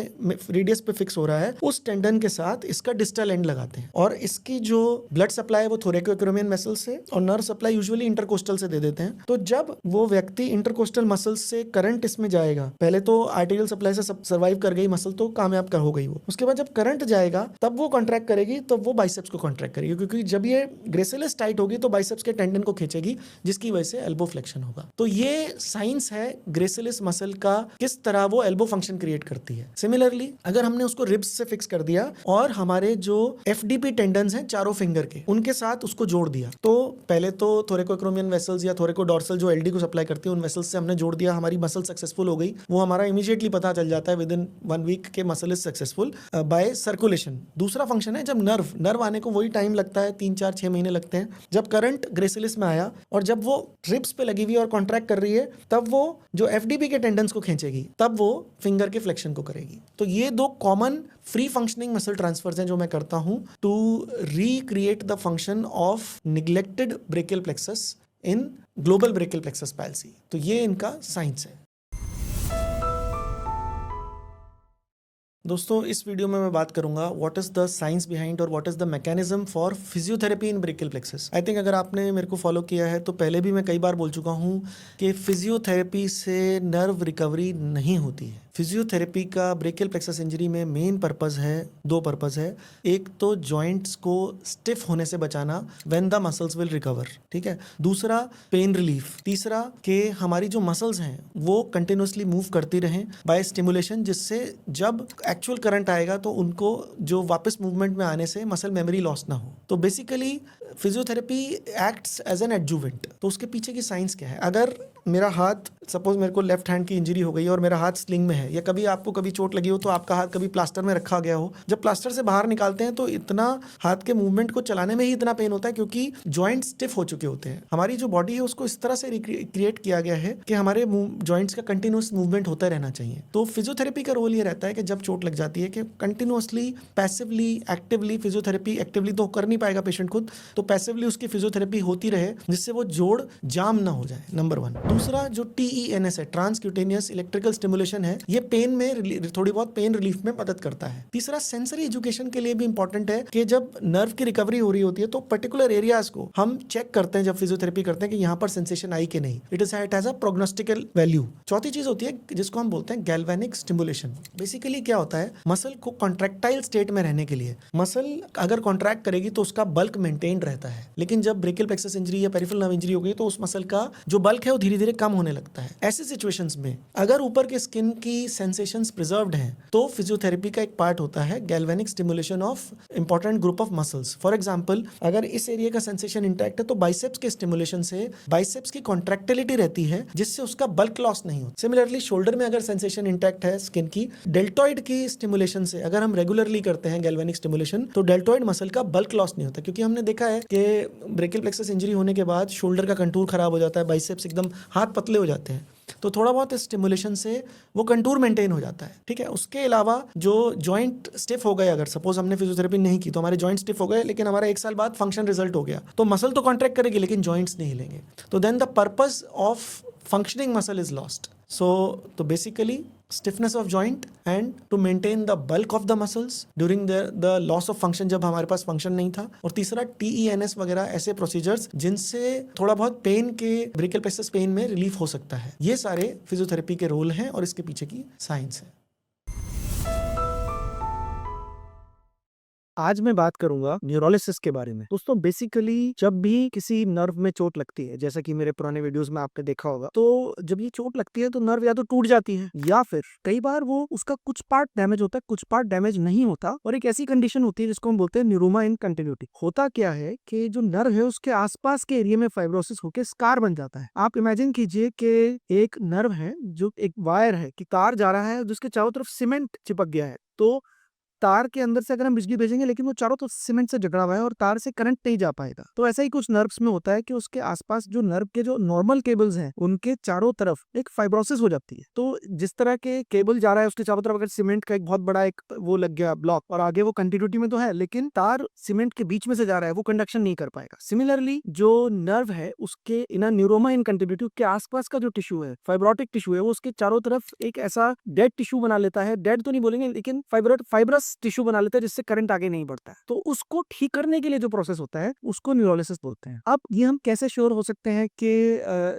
रेडियस पे फिक्स हो रहा है, उस टेंडन के साथ इसका डिस्टल एंड लगाते हैं, और इसकी जो ब्लड सप्लाई है वो थोरैकोएक्रोमियन मसल से और नर्व सप्लाई यूजुअली इंटरकोस्टल से दे देते हैं। तो जब वो व्यक्ति इंटरकोस्टल मसल से करंट इसमें जाएगा, पहले तो आर्टेरियल सप्लाई से सर्वाइव कर गई मसल तो कामयाब हो गई वो, उसके बाद जब करंट जाएगा तब वो कॉन्ट्रैक्ट करेगी, तब वो बाइसेप्स को कॉन्ट्रैक्ट करेगी, क्योंकि जब ये ग्रेसिलिस टाइट होगी तो बाइसेप्स के टेंडन को खींचेगी जिसकी वजह से एल्बो फ्लेक्शन होगा। तो ये साइंस है ग्रेसिलिस मसल का, किस तरह वो एल्बो फंक्शन क्रिएट करती है। सिमिलरली अगर हमने उसको रिब्स से फिक्स कर दिया और हमारे जो एफडीपी टेंडन्स हैं चारों फिंगर के, उनके साथ साथ उसको जोड़ दिया। तो पहले तो थोरेकोएक्रोमियन वेसल्स या थोरेकोडोर्सल जो एलडी को सप्लाई करती है उन वेसल्स से हमने जोड़ दिया, हमारी मसल सक्सेसफुल हो गई। वो हमारा इमीडिएटली पता चल जाता है विद इन 1 वीक के muscle is successful by circulation. दूसरा फंक्शन है जब नर्व आने को वही टाइम लगता है, 3-4-6 महीने लगते हैं। जब करंट ग्रेसिलिस में आया और जब वो रिब्स पे लगी हुई है और कॉन्ट्रैक्ट कर रही है, तब वो जो एफडीबी के टेंडन्स को खींचेगी, तब वो फिंगर के फ्लेक्शन को करेगी। तो ये 2 common free functioning muscle transfers हैं जो मैं करता हूं to recreate the function of neglected brachial plexus in global brachial plexus palsy. तो ये इनका साइंस है। दोस्तों इस वीडियो में मैं बात करूंगा what is the science behind और what is the mechanism for physiotherapy in brachial plexus. I think अगर आपने मेरे को फॉलो किया है तो पहले भी मैं कई बार बोल चुका हूं कि फिजियोथेरेपी से नर्व रिकवरी नहीं होती है। फिजियोथेरेपी का ब्रेकियल प्लेक्सस इंजरी में मेन पर्पस है, 2 पर्पस है। एक तो जॉइंट्स को स्टिफ होने से बचाना when the muscles will recover, ठीक है। दूसरा पेन रिलीफ। तीसरा कि हमारी जो मसल्स हैं वो कंटिन्यूसली मूव करती रहें बाय स्टिमुलेशन, जिससे जब एक्चुअल करंट आएगा तो उनको जो वापस मूवमेंट में आने से मसल मेमोरी लॉस ना हो। तो basically physiotherapy acts as an adjuvant. तो उसके पीछे की साइंस क्या है? अगर मेरा हाथ, सपोज मेरे को लेफ्ट हैंड की इंजरी हो गई और मेरा हाथ स्लिंग में है, या कभी आपको कभी चोट लगी हो तो आपका हाथ कभी प्लास्टर में रखा गया हो, जब प्लास्टर से बाहर निकालते हैं तो इतना हाथ के मूवमेंट को चलाने में ही इतना पेन होता है क्योंकि जॉइंट स्टिफ हो चुके होते हैं। हमारी जो बॉडी है उसको इस तरह से क्रिएट किया गया है कि हमारे जॉइंट्स का कंटिन्यूस मूवमेंट होता रहना चाहिए। तो फिजियोथेरेपी का रोल ये रहता है कि जब चोट लग जाती है कि continuously, passively, actively, physiotherapy actively तो कर नहीं पाएगा पेशेंट खुद, तो पैसिवली उसकी फिजियोथेरेपी होती रहे जिससे वो जोड़ जाम ना हो जाए, नंबर 1। दूसरा जो TENS है, ट्रांसक्यूटेनियस इलेक्ट्रिकल स्टिमुलेशन है, ये पेन में थोड़ी बहुत पेन रिलीफ में मदद करता है। तीसरा सेंसरी एजुकेशन के लिए भी इंपॉर्टेंट है कि जब नर्व की रिकवरी हो रही होती है तो पर्टिकुलर एरियाज को हम चेक करते हैं जब फिजियोथेरेपी करते हैं कि यहाँ पर सेंसेशन आई कि नहीं। It has a prognostical value. चौथी चीज होती है जिसको हम बोलते हैं गैल्वेनिक स्टिमुलेशन। बेसिकली क्या होता है, मसल को कॉन्ट्रैक्टाइल स्टेट में रहने के लिए, मसल अगर कॉन्ट्रैक्ट करेगी तो उसका बल्क मेंटेन रहता है, लेकिन जब ब्रेकियल प्लेक्सस इंजरी या पेरिफेरल नर्व इंजरी हो गई तो उस मसल का जो बल्क है वो धीरे धीरे कम होने लगता है। ऐसे सिचुएशंस में अगर ऊपर के स्किन की सेंसेशंस प्रिजर्व्ड हैं तो फिजियोथेरेपी का एक पार्ट होता है galvanic stimulation of important group of muscles. For example, अगर इस एरिया का सेंसेशन इंटैक्ट है तो बाइसेप्स के स्टिमुलेशन से बाइसेप्स की कॉन्ट्रैक्टिलिटी रहती है जिससे उसका बल्क लॉस नहीं होता। सिमिलरली शोल्डर में अगर सेंसेशन इंटैक्ट है स्किन की, डेल्टॉइड की स्टिमुलेशन से अगर हम रेगुलरली करते हैं गैल्वेनिक स्टिमुलेशन तो डेल्टॉइड मसल का बल्क लॉस नहीं होता, क्योंकि हमने देखा है कि ब्रेकियल प्लेक्सस इंजरी होने के बाद शोल्डर का कंटूर खराब हो जाता है, बाइसेप्स एकदम हाथ पतले हो जाते हैं। तो थोड़ा बहुत स्टिमुलेशन से वो कंटूर मेंटेन हो जाता है, ठीक है। उसके अलावा जो जॉइंट स्टिफ हो गए, अगर सपोज हमने फिजियोथेरेपी नहीं की तो हमारे जॉइंट स्टिफ हो गए, लेकिन हमारा 1 साल बाद फंक्शन रिजल्ट हो गया, तो मसल तो कॉन्ट्रैक्ट करेगी लेकिन जॉइंट्स नहीं हिलेंगे, तो then the purpose of functioning muscle is lost. So basically stiffness of joint and to maintain the bulk of the muscles during the loss of function, जब हमारे पास फंक्शन नहीं था। और तीसरा TENS वगैरह ऐसे प्रोसीजर्स जिनसे थोड़ा बहुत पेन के, ब्रेकियल प्लेक्सस पेन में रिलीफ हो सकता है। ये सारे फिजियोथेरेपी के रोल हैं और इसके पीछे की साइंस है। आज मैं बात करूंगा न्यूरोलिसिस के बारे में। दोस्तों बेसिकली जब भी किसी नर्व में चोट लगती है, जैसा कि मेरे पुराने वीडियोस में आपने देखा होगा, तो जब ये चोट लगती है तो नर्व या तो टूट जाती है या फिर कई बार वो उसका कुछ पार्ट डैमेज होता है, कुछ पार्ट डैमेज नहीं होता, और एक ऐसी कंडीशन होती है जिसको हम बोलते हैं न्यूरोमा इन कंटिन्यूटी। होता क्या है कि जो नर्व है उसके आसपास के एरिया में फाइब्रोसिस होकर स्कार बन जाता है। आप इमेजिन कीजिए कि एक नर्व है, जो एक वायर है कि तार जा रहा है जिसके चारों तरफ सीमेंट चिपक गया है, तो तार के अंदर से अगर हम बिजली भेजेंगे लेकिन वो चारों तरफ सीमेंट से जकड़ा हुआ है और तार से करंट नहीं जा पाएगा। तो ऐसा ही कुछ नर्व्स में होता है कि उसके आसपास जो नर्व के जो नॉर्मल केबल्स हैं उनके चारों तरफ एक फाइब्रोसिस हो जाती है। तो जिस तरह के केबल जा रहा है उसके चारों तरफ अगर सीमेंट का एक बहुत बड़ा एक वो लग गया ब्लॉक, और आगे वो कंटिन्यूटी में तो है लेकिन तार सीमेंट के बीच में से जा रहा है, वो कंडक्शन नहीं कर पाएगा। सिमिलरली जो नर्व है उसके इन न्यूरोमा इन कंटिन्यूटी के आसपास का जो टिश्यू है, फाइब्रोटिक टिश्यू है, वो उसके चारों तरफ एक ऐसा डेड टिश्यू बना लेता है। डेड तो नहीं बोलेंगे लेकिन फाइब्रस टिश्यू बना लेता है जिससे करंट आगे नहीं बढ़ता है। तो उसको ठीक करने के लिए जो प्रोसेस होता है उसको न्यूरोलिसिस बोलते हैं। अब ये हम कैसे श्योर हो सकते हैं कि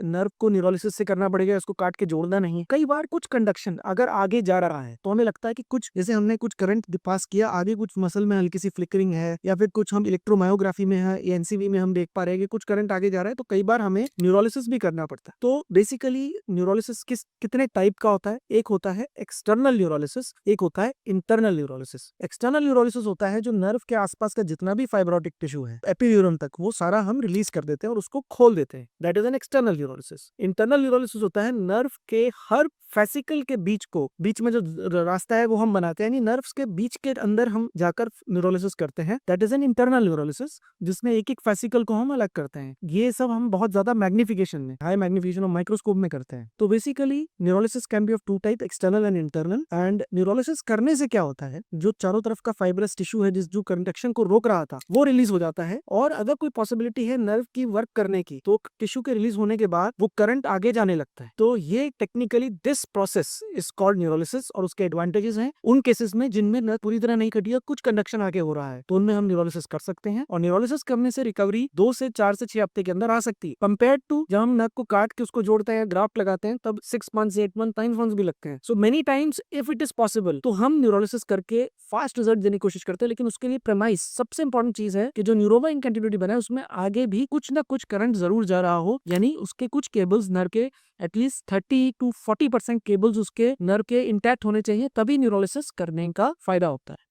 नर्व को न्यूरोलिसिस से करना पड़ेगा, इसको काट के जोड़ना नहीं। कई बार कुछ कंडक्शन अगर आगे जा रहा है तो हमें लगता है कि कुछ, जैसे हमने कुछ करंट पास किया, आगे कुछ मसल में हल्की सी फ्लिकरिंग है, या फिर कुछ हम इलेक्ट्रोमायोग्राफी में है, एनसीवी में हम देख पा रहे हैं कि कुछ करंट आगे जा रहा है, तो कई बार हमें न्यूरोलिसिस भी करना पड़ता है। तो बेसिकली न्यूरोलिसिस कितने टाइप का होता है? एक होता है एक्सटर्नल न्यूरोलिसिस, एक होता है इंटरनल न्यूरोलिसिस। न्यूरोलिसिस। एक्सटर्नल न्यूरोलिसिस होता है जो नर्व के आसपास का जितना भी फाइब्रोटिक टिश्यू है एपिड्यूरम तक, वो सारा हम रिलीज कर देते हैं और उसको खोल देते हैं। That is an external neurolysis. Internal neurolysis होता है नर्व के हर फेसिकल के बीच में जो रास्ता है वो हम बनाते हैं, यानी नर्व्स के बीच के अंदर हम जाकर न्यूरोलिसिस करते हैं। दैट इज एन इंटरनल न्यूरोलिसिस, जिसमें एक एक फेसिकल को हम अलग करते हैं। ये सब हम बहुत ज्यादा मैग्निफिकेशन में, हाई मैग्निफिकेशन और माइक्रोस्कोप में करते हैं। तो basically neurolysis can be of two type, external and internal. And neurolysis करने से क्या होता है, जो चारों तरफ का फाइब्रस टिश्यू है जो कंडक्शन को रोक रहा था वो रिलीज हो जाता है। और अगर कोई पॉसिबिलिटी है नर्व की वर्क करने की, तो टिश्यू के रिलीज होने के बाद वो करंट आगे जाने लगता है। तो ये technically this process is called neurolysis. और उसके एडवांटेजेस हैं उन केसेस में जिनमें नर्व पूरी तरह नहीं कटी है, कुछ कंडक्शन आगे हो रहा है, तो उनमें हम न्यूरोलिसिस कर सकते हैं। और न्यूरोलिसिस करने से रिकवरी 2 से 4 से 6 हफ्ते के अंदर आ सकती है, कंपेयर टू जब हम नर्व को काट के उसको जोड़ते हैं, ग्राफ्ट लगाते हैं, तब 6 मंथ्स, 8 मंथ, 9 मंथ्स भी लगते हैं। So many times if it is possible तो हम न्यूरोलिसिस करके फास्ट रिजल्ट देने की कोशिश करते हैं। लेकिन उसके लिए प्रेमाइस सबसे इंपॉर्टेंट चीज है कि जो न्यूरोवा इंकंटिन्यूटी बना है उसमें आगे भी कुछ ना कुछ करंट जरूर जा रहा हो, यानी उसके कुछ केबल्स नर्व के एटलीस्ट 30 to 40% केबल्स उसके नर्व के इंटैक्ट होने चाहिए, तभी न्यूरोलिसिस करने का फायदा होता है।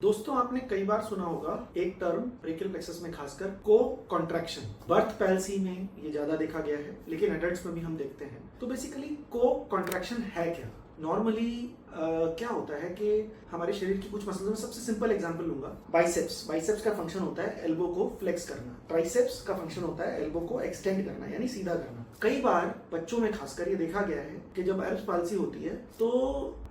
दोस्तों, आपने कई बार सुना होगा एक टर्म ब्रेकियल प्लेक्सस में खासकर को कॉन्ट्रैक्शन। बर्थ पैल्सी में ये ज्यादा देखा गया है, लेकिन एडल्ट्स में भी हम देखते हैं। तो बेसिकली को कॉन्ट्रैक्शन है क्या? नॉर्मली क्या होता है कि हमारे शरीर की कुछ मसल्स में, सबसे सिंपल एग्जांपल लूंगा, बाइसेप्स का फंक्शन होता है एल्बो को फ्लेक्स करना, ट्राइसेप्स का फंक्शन होता है एल्बो को एक्सटेंड करना, यानी सीधा करना। कई बार बच्चों में खासकर ये देखा गया है कि जब एल्ब्स पाल्सी होती है तो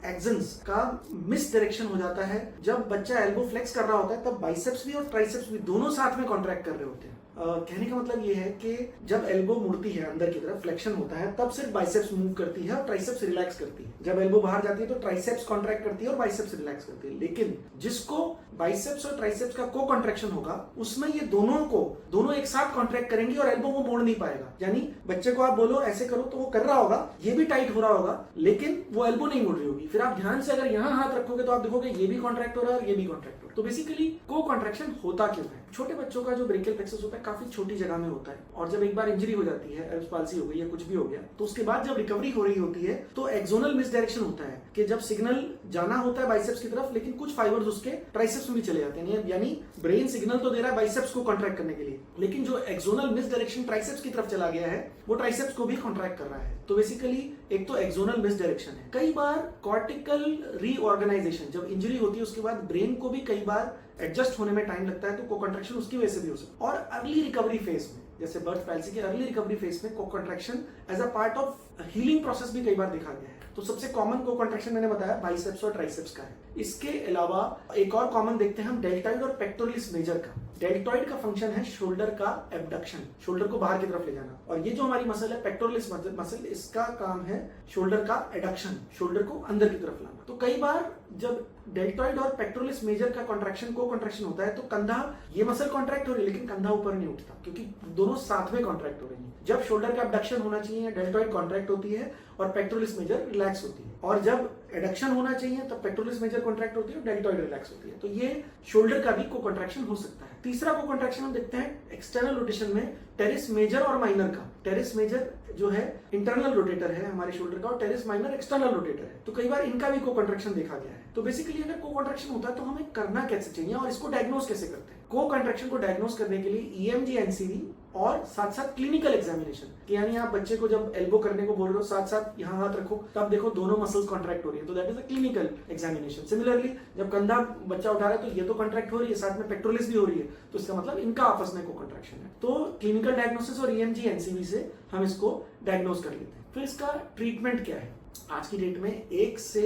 एक्सन्स का मिस डायरेक्शन हो जाता है। जब बच्चा एल्बो फ्लेक्स कर रहा होता है तब बाइसेप्स भी और ट्राइसेप्स भी दोनों साथ में कॉन्ट्रैक्ट कर रहे होते हैं। कहने का मतलब ये है कि जब एल्बो मुड़ती है अंदर की तरफ, फ्लेक्शन होता है, तब सिर्फ बाइसेप्स मूव करती है और ट्राइसेप्स रिलैक्स करती है। जब एल्बो बाहर जाती है तो ट्राइसेप्स कॉन्ट्रैक्ट करती है और बाइसेप्स रिलैक्स करती है। लेकिन जिसको बाइसेप्स और ट्राइसेप्स का को कॉन्ट्रैक्शन होगा, उसमें ये दोनों एक साथ कॉन्ट्रैक्ट करेंगे और एल्बो वो मोड़ नहीं पाएगा। यानी बच्चे को आप बोलो ऐसे करो तो वो कर रहा होगा, ये भी टाइट हो रहा होगा, लेकिन वो एल्बो नहीं मुड़ रही होगी। फिर आप ध्यान से अगर यहाँ हाथ रखोगे तो आप देखोगे ये भी कॉन्ट्रैक्ट हो रहा है और ये भी कॉन्ट्रैक्ट हो रहा है। तो बेसिकली को कॉन्ट्रैक्शन होता क्यों है? छोटे बच्चों का जो ब्रेकियल प्लेक्सस होता है काफी छोटी जगह में होता है, और जब एक बार इंजरी हो जाती है, एल्ब्स पाल्सी हो गई या कुछ भी हो गया, तो उसके बाद जब रिकवरी हो रही होती है तो एक्सोनल मिसडायरेक्शन होता है कि जब सिग्नल जाना होता है बाइसेप्स की तरफ, लेकिन कुछ फाइबर्स उसके ट्राइसेप्स में भी चले जाते हैं। यानी ब्रेन सिग्नल तो दे रहा है बाइसेप्स को कॉन्ट्रैक्ट करने के लिए, लेकिन जो एक्सोनल मिसडायरेक्शन ट्राइसेप्स की तरफ चला गया है वो ट्राइसेप्स को भी कॉन्ट्रैक्ट कर रहा है। तो बेसिकली एक तो एक्सोनल मिसडायरेक्शन है। कई बार कॉर्टिकल रीऑर्गेनाइजेशन, जब इंजरी होती है उसके बाद ब्रेन को भी कई बार एडजस्ट होने में टाइम लगता है, तो को कॉन्ट्रैक्शन उसकी वजह से भी हो सकता है। और अर्ली रिकवरी फेज में, जैसे बर्थ पैल्सी के अर्ली रिकवरी फेज में को contraction as a part of healing process भी कई बार देखा गया है। तो सबसे कॉमन को कॉन्ट्रैक्शन मैंने बताया बाइसेप्स और ट्राइसेप्स का है। इसके अलावा एक और कॉमन देखते हैं हम डेल्टॉइड और पेक्टोरलिस मेजर का। डेल्टॉइड का फंक्शन है शोल्डर का एबडक्शन, शोल्डर को बाहर की तरफ ले जाना, और ये जो हमारी मसल है पेक्टोरलिस मसल, इसका काम है शोल्डर का एडक्शन, शोल्डर को अंदर की तरफ लाना। तो कई बार जब डेल्टॉइड और पेक्टोरलिस मेजर का कॉन्ट्रैक्शन को कॉन्ट्रैक्शन होता है तो कंधा, ये मसल कॉन्ट्रैक्ट हो रही है लेकिन कंधा ऊपर नहीं उठता, क्योंकि दोनों साथ में कॉन्ट्रैक्ट हो रही है। जब शोल्डर का एबडक्शन होना चाहिए डेल्टॉइड कॉन्ट्रैक्ट होती है और पेक्टोरलिस मेजर रिलैक्स होती है, और जब एडक्शन होना चाहिए तब पेक्टोरलिस मेजर कॉन्ट्रैक्ट होती है और डेल्टॉइड रिलैक्स होती है। तो ये शोल्डर का भी को कॉन्ट्रैक्शन हो सकता है। तीसरा को कॉन्ट्रैक्शन हम देखते हैं एक्सटर्नल रोटेशन में टेरिस मेजर और माइनर का। टेरिस मेजर जो है इंटरनल रोटेटर है हमारे शोल्डर का, और टेरिस माइनर एक्सटर्नल रोटेटर है। तो कई बार इनका भी को कॉन्ट्रैक्शन देखा गया है। तो बेसिकली अगर को कॉन्ट्रैक्शन होता है तो हमें करना कैसे चाहिए और इसको डायग्नोज कैसे करते हैं? को कॉन्ट्रैक्शन को डायग्नोज करने के लिए ईएमजी एनसीवी और साथ साथ क्लिनिकल एग्जामिनेशन, यानी आप बच्चे को जब एल्बो करने को बोल रहे हो साथ साथ यहाँ हाथ रखो, तब देखो दोनों मसल्स कॉन्ट्रैक्ट हो रही है, तो that is a clinical examination. Similarly जब कंधा बच्चा उठा रहा है तो ये तो कॉन्ट्रैक्ट हो रही है, साथ में पेक्टोरलिस भी हो रही है, तो इसका मतलब इनका आपस में को कॉन्ट्रैक्शन है। तो क्लिनिकल डायग्नोसिस और ईएमजी एनसीवी से हम इसको डायग्नोज कर लेते हैं। फिर इसका ट्रीटमेंट क्या है? आज की डेट में 1 से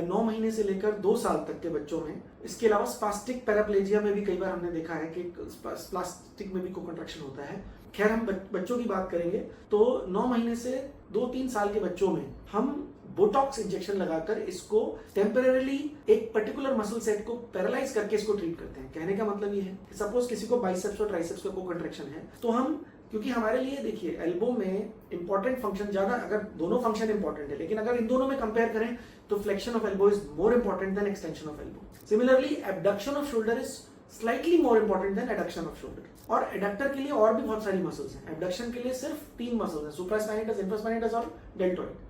9 महीने से लेकर 2 साल तक के बच्चों में, इसके अलावा स्पास्टिक पैराप्लेजिया में भी कई बार हमने देखा है कि स्पास्टिक में भी को कॉन्ट्रैक्शन होता है। खैर हम बच्चों की बात करेंगे तो 9 महीने से 2-3 साल के बच्चों में हम बोटॉक्स इंजेक्शन लगाकर इसको टेम्परेरीली एक पर्टिकुलर मसल सेट को पैरालाइज करके इसको ट्रीट करते हैं। कहने का मतलब ये है कि सपोज किसी को बाइसेप्स और ट्राइसेप्स का को कॉन्ट्रैक्शन है, तो हम, क्योंकि हमारे लिए देखिए एल्बो में इंपॉर्टेंट फंक्शन ज्यादा, अगर दोनों फंक्शन इंपॉर्टेंट है, लेकिन अगर इन दोनों में कंपेयर करें तो flexion of elbow is more important than extension of elbow. Similarly abduction of shoulder is slightly more important than adduction of shoulder. और एडक्टर के लिए और भी बहुत सारी मसल्स हैं। एबडक्शन के लिए सिर्फ 3 मसल्स हैं, सुप्रास्पाइनेटस, इंफ्रास्पाइनेटस और डेल्टॉइड।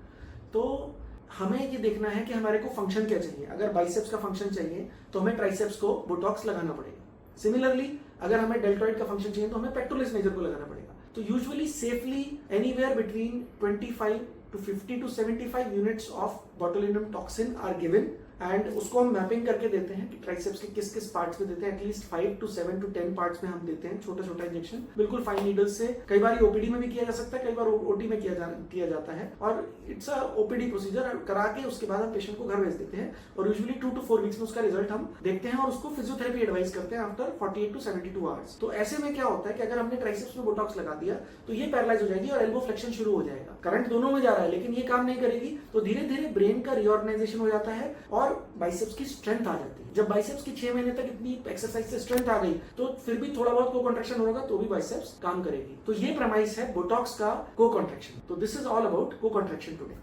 तो हमें ये देखना है कि हमारे को फंक्शन क्या चाहिए। अगर बाइसेप्स का फंक्शन चाहिए तो हमें ट्राइसेप्स को बोटॉक्स लगाना पड़ेगा। सिमिलरली अगर हमें डेल्टॉइड का फंक्शन चाहिए तो हमें पेक्टोरलिस मेजर को लगाना पड़ेगा। तो usually safely anywhere between 25 to 50 to 75 units of botulinum toxin are given and उसको हम मैपिंग करके देते हैं कि ट्राइसेप्स के किस किस पार्ट्स में देते हैं। एटलीस्ट 5 to 7 to 10 पार्ट्स में हम देते हैं छोटा छोटा इंजेक्शन, बिल्कुल फाइन नीडल्स से। कई बार ओपीडी में भी किया जा सकता है, कई बार ओटी में किया जाता है और इट्स अ ओपीडी प्रोसीजर। करा के उसके बाद हम पेशेंट को घर भेज देते हैं और यूजुअली 2 to 4 वीक्स में उसका रिजल्ट हम देखते हैं और उसको फिजियोथेरेपी एडवाइस करते हैं आफ्टर 48 to 72 आवर्स। तो ऐसे में क्या होता है कि अगर हमने ट्राइसेप्स में बोटॉक्स लगा दिया तो ये पैरालाइज हो जाएगी और एल्बो फ्लेक्शन शुरू हो जाएगा। करंट दोनों में जा रहा है लेकिन ये काम नहीं करेगी, तो धीरे धीरे ब्रेन का रीऑर्गेनाइजेशन हो जाता है और बाइसेप्स की स्ट्रेंथ आ जाती है। जब बाइसेप्स की 6 महीने तक इतनी एक्सरसाइज से स्ट्रेंथ आ गई तो फिर भी थोड़ा बहुत को कॉन्ट्रैक्शन होगा तो भी बाइसेप्स काम करेगी। तो ये प्रमाइस है बोटॉक्स का को कॉन्ट्रैक्शन। तो दिस इज ऑल अबाउट को कॉन्ट्रैक्शन टुडे।